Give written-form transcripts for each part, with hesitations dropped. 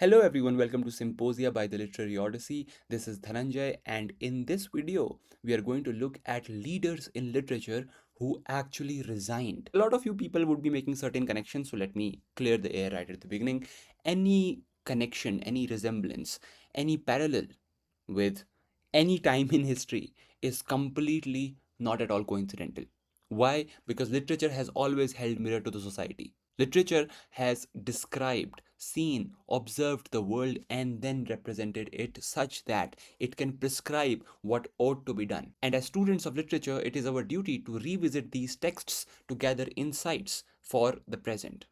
Hello everyone, welcome to Symposia by the Literary Odyssey. This is Dhananjay, and in this video, we are going to look at leaders in literature who actually resigned. A lot of you people would be making certain connections, so let me clear the air right at the beginning. Any connection, any resemblance, any parallel with any time in history is completely not at all coincidental. Why? Because literature has always held mirror to the society. Literature has described, seen, observed the world and then represented it such that it can prescribe what ought to be done. And as students of literature, it is our duty to revisit these texts to gather insights for the present,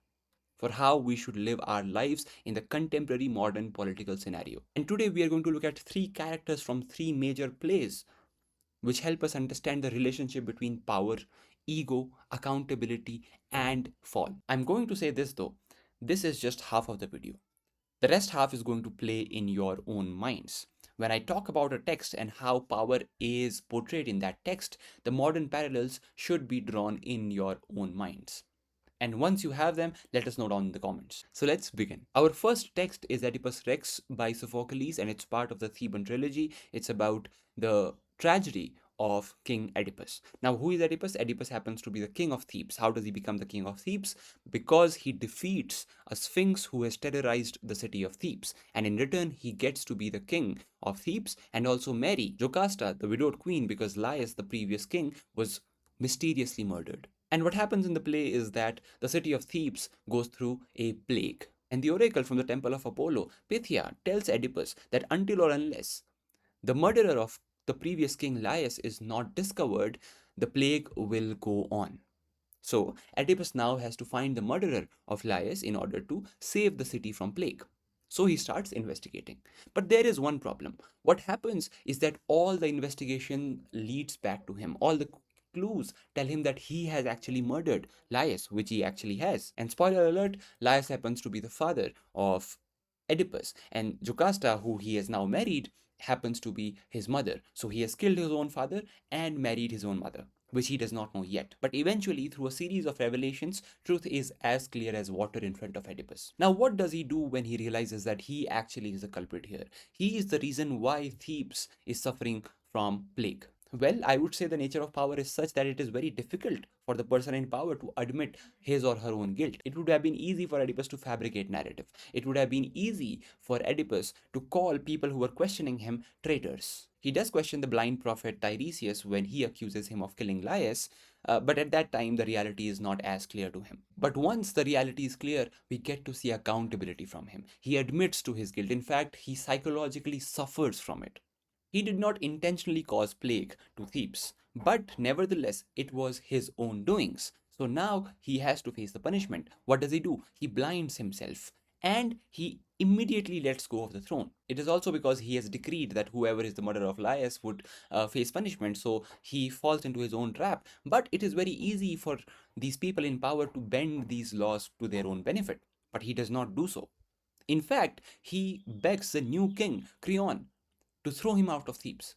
for how we should live our lives in the contemporary modern political scenario. And today we are going to look at three characters from three major plays which help us understand the relationship between power, ego, accountability, and fall. I'm going to say this though, this is just half of the video. The rest half is going to play in your own minds. When I talk about a text and how power is portrayed in that text, the modern parallels should be drawn in your own minds. And once you have them, let us know down in the comments. So let's begin. Our first text is Oedipus Rex by Sophocles, and it's part of the Theban trilogy. It's about the tragedy of King Oedipus. Now, who is Oedipus? Oedipus happens to be the king of Thebes. How does he become the king of Thebes? Because he defeats a sphinx who has terrorized the city of Thebes. And in return, he gets to be the king of Thebes and also marry Jocasta, the widowed queen, because Laius, the previous king, was mysteriously murdered. And what happens in the play is that the city of Thebes goes through a plague. And the oracle from the temple of Apollo, Pythia, tells Oedipus that until or unless the murderer of the previous king Laius is not discovered, the plague will go on. So Oedipus now has to find the murderer of Laius in order to save the city from plague. So he starts investigating. But there is one problem. What happens is that all the investigation leads back to him. All the clues tell him that he has actually murdered Laius, which he actually has. And spoiler alert, Laius happens to be the father of Oedipus, and Jocasta, who he has now married, happens to be his mother. So he has killed his own father and married his own mother, which he does not know yet. But eventually, through a series of revelations, truth is as clear as water in front of Oedipus. Now, what does he do when he realizes that he actually is the culprit here? He is the reason why Thebes is suffering from plague. Well, I would say the nature of power is such that it is very difficult for the person in power to admit his or her own guilt. It would have been easy for Oedipus to fabricate narrative. It would have been easy for Oedipus to call people who were questioning him traitors. He does question the blind prophet Tiresias when he accuses him of killing Laius, but at that time the reality is not as clear to him. But once the reality is clear, we get to see accountability from him. He admits to his guilt. In fact, he psychologically suffers from it. He did not intentionally cause plague to Thebes, but nevertheless, it was his own doings. So now he has to face the punishment. What does he do? He blinds himself and he immediately lets go of the throne. It is also because he has decreed that whoever is the murderer of Laius would face punishment, so he falls into his own trap. But it is very easy for these people in power to bend these laws to their own benefit, but he does not do so. In fact, he begs the new king, Creon, to throw him out of Thebes,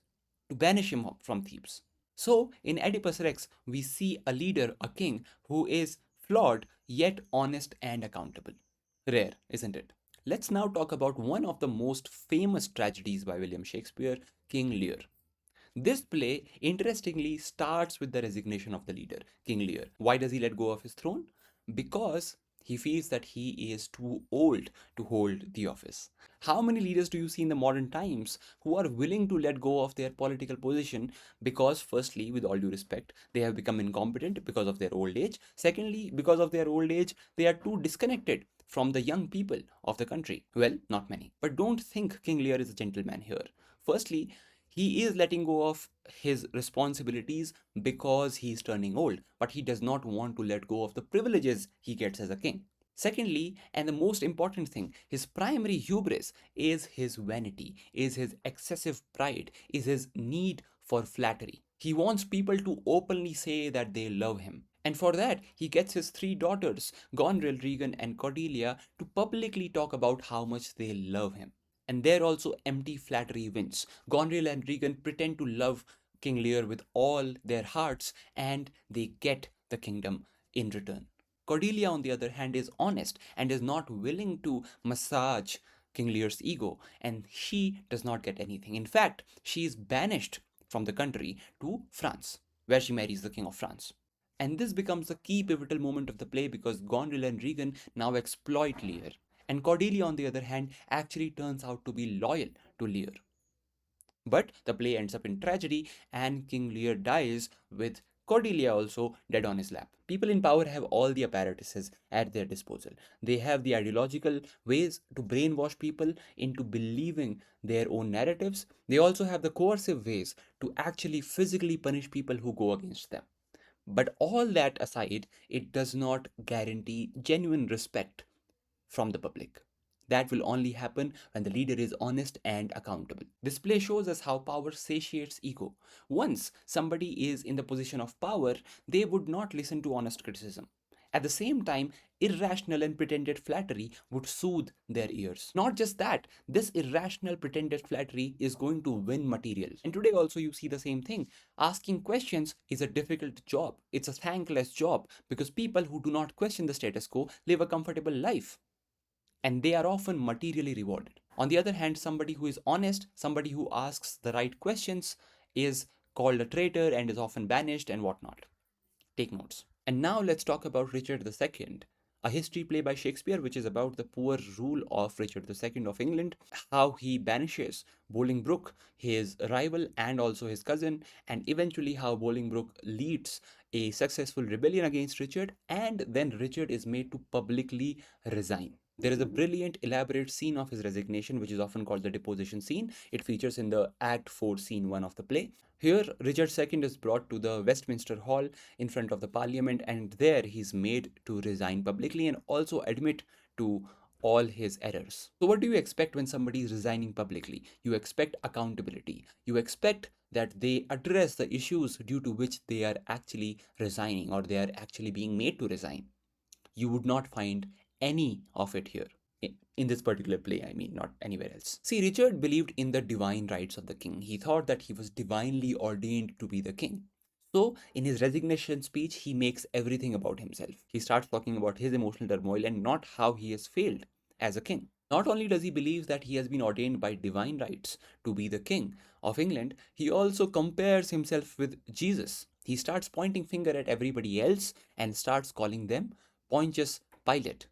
to banish him from Thebes. So, in Oedipus Rex, we see a leader, a king, who is flawed yet honest and accountable. Rare, isn't it? Let's now talk about one of the most famous tragedies by William Shakespeare, King Lear. This play, interestingly, starts with the resignation of the leader, King Lear. Why does he let go of his throne? Because he feels that he is too old to hold the office. How many leaders do you see in the modern times who are willing to let go of their political position because, firstly, with all due respect, they have become incompetent because of their old age. Secondly, because of their old age, they are too disconnected from the young people of the country. Well, not many. But don't think King Lear is a gentleman here. Firstly, he is letting go of his responsibilities because he's turning old, but he does not want to let go of the privileges he gets as a king. Secondly, and the most important thing, his primary hubris is his vanity, is his excessive pride, is his need for flattery. He wants people to openly say that they love him. And for that, he gets his three daughters, Gonril, Regan, and Cordelia, to publicly talk about how much they love him. And there also empty flattery wins. Gonril and Regan pretend to love King Lear with all their hearts and they get the kingdom in return. Cordelia, on the other hand, is honest and is not willing to massage King Lear's ego, and she does not get anything. In fact, she is banished from the country to France, where she marries the King of France. And this becomes the key pivotal moment of the play because Gondrel and Regan now exploit Lear. And Cordelia, on the other hand, actually turns out to be loyal to Lear. But the play ends up in tragedy, and King Lear dies with Cordelia also dead on his lap. People in power have all the apparatuses at their disposal. They have the ideological ways to brainwash people into believing their own narratives. They also have the coercive ways to actually physically punish people who go against them. But all that aside, it does not guarantee genuine respect from the public. That will only happen when the leader is honest and accountable. This play shows us how power satiates ego. Once somebody is in the position of power, they would not listen to honest criticism. At the same time, irrational and pretended flattery would soothe their ears. Not just that, this irrational pretended flattery is going to win material. And today also you see the same thing. Asking questions is a difficult job. It's a thankless job because people who do not question the status quo live a comfortable life, and they are often materially rewarded. On the other hand, somebody who is honest, somebody who asks the right questions, is called a traitor and is often banished and whatnot. Take notes. And now let's talk about Richard II, a history play by Shakespeare, which is about the poor rule of Richard II of England, how he banishes Bolingbroke, his rival and also his cousin, and eventually how Bolingbroke leads a successful rebellion against Richard, and then Richard is made to publicly resign. There is a brilliant, elaborate scene of his resignation, which is often called the deposition scene. It features in the Act 4, Scene 1 of the play. Here, Richard II is brought to the Westminster Hall in front of the Parliament, and there he's made to resign publicly and also admit to all his errors. So, what do you expect when somebody is resigning publicly? You expect accountability. You expect that they address the issues due to which they are actually resigning or they are actually being made to resign. You would not find any of it here. In this particular play, I mean, not anywhere else. See, Richard believed in the divine rights of the king. He thought that he was divinely ordained to be the king. So, in his resignation speech, he makes everything about himself. He starts talking about his emotional turmoil and not how he has failed as a king. Not only does he believe that he has been ordained by divine rights to be the king of England, he also compares himself with Jesus. He starts pointing finger at everybody else and starts calling them Pontius Pilate.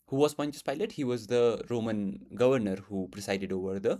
Who was Pontius Pilate? He was the Roman governor who presided over the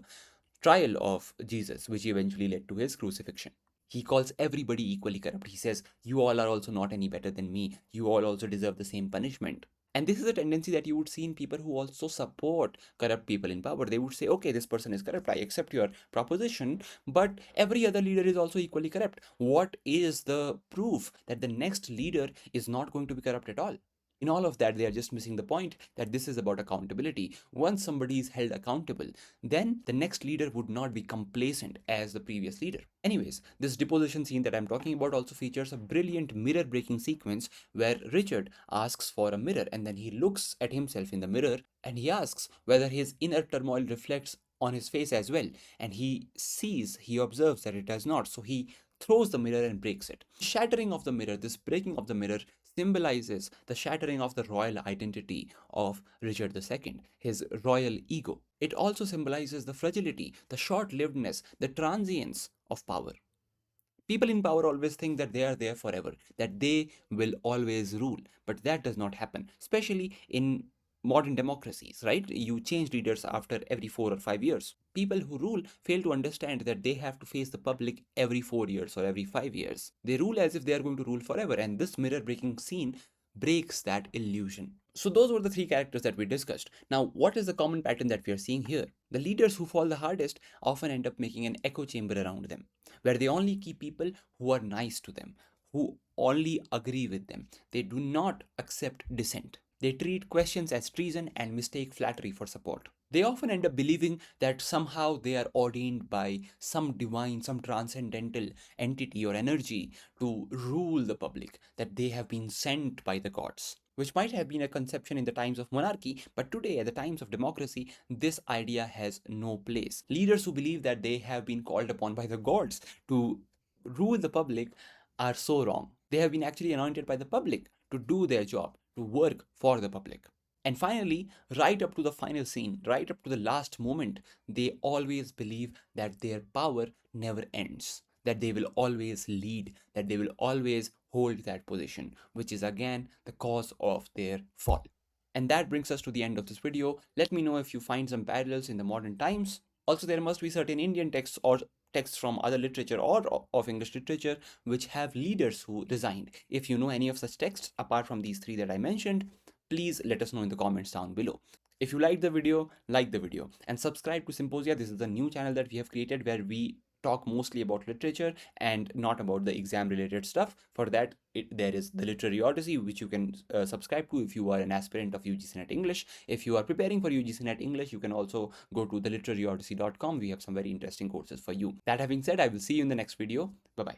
trial of Jesus, which eventually led to his crucifixion. He calls everybody equally corrupt. He says, you all are also not any better than me. You all also deserve the same punishment. And this is a tendency that you would see in people who also support corrupt people in power. They would say, okay, this person is corrupt. I accept your proposition, but every other leader is also equally corrupt. What is the proof that the next leader is not going to be corrupt at all? In all of that, they are just missing the point that this is about accountability. Once somebody is held accountable, then the next leader would not be complacent as the previous leader. Anyways, this deposition scene that I'm talking about also features a brilliant mirror-breaking sequence where Richard asks for a mirror and then he looks at himself in the mirror and he asks whether his inner turmoil reflects on his face as well. And he observes that it does not. So he throws the mirror and breaks it. Shattering of the mirror, this breaking of the mirror symbolizes the shattering of the royal identity of Richard II, his royal ego. It also symbolizes the fragility, the short-livedness, the transience of power. People in power always think that they are there forever, that they will always rule, but that does not happen, especially in modern democracies, right? You change leaders after every 4 or 5 years. People who rule fail to understand that they have to face the public every 4 years or every 5 years. They rule as if they are going to rule forever, and this mirror breaking scene breaks that illusion. So those were the 3 characters that we discussed. Now, what is the common pattern that we are seeing here? The leaders who fall the hardest often end up making an echo chamber around them, where they only keep people who are nice to them, who only agree with them. They do not accept dissent. They treat questions as treason and mistake flattery for support. They often end up believing that somehow they are ordained by some divine, some transcendental entity or energy to rule the public, that they have been sent by the gods, which might have been a conception in the times of monarchy, but today, at the times of democracy, this idea has no place. Leaders who believe that they have been called upon by the gods to rule the public are so wrong. They have been actually anointed by the public to do their job, to work for the public. And finally, right up to the final scene, right up to the last moment, they always believe that their power never ends, that they will always lead, that they will always hold that position, which is again the cause of their fall. And that brings us to the end of this video. Let me know if you find some parallels in the modern times. Also, there must be certain Indian texts or texts from other literature or of English literature which have leaders who resigned. If you know any of such texts apart from these three that I mentioned, please let us know in the comments down below. If you liked the video, like the video and subscribe to Symposia. This is the new channel that we have created where we talk mostly about literature and not about the exam related stuff. For that, there is the Literary Odyssey, which you can subscribe to if you are an aspirant of UGC NET English. If you are preparing for UGC NET English, you can also go to theliteraryodyssey.com. We have some very interesting courses for you. That having said, I will see you in the next video. Bye bye.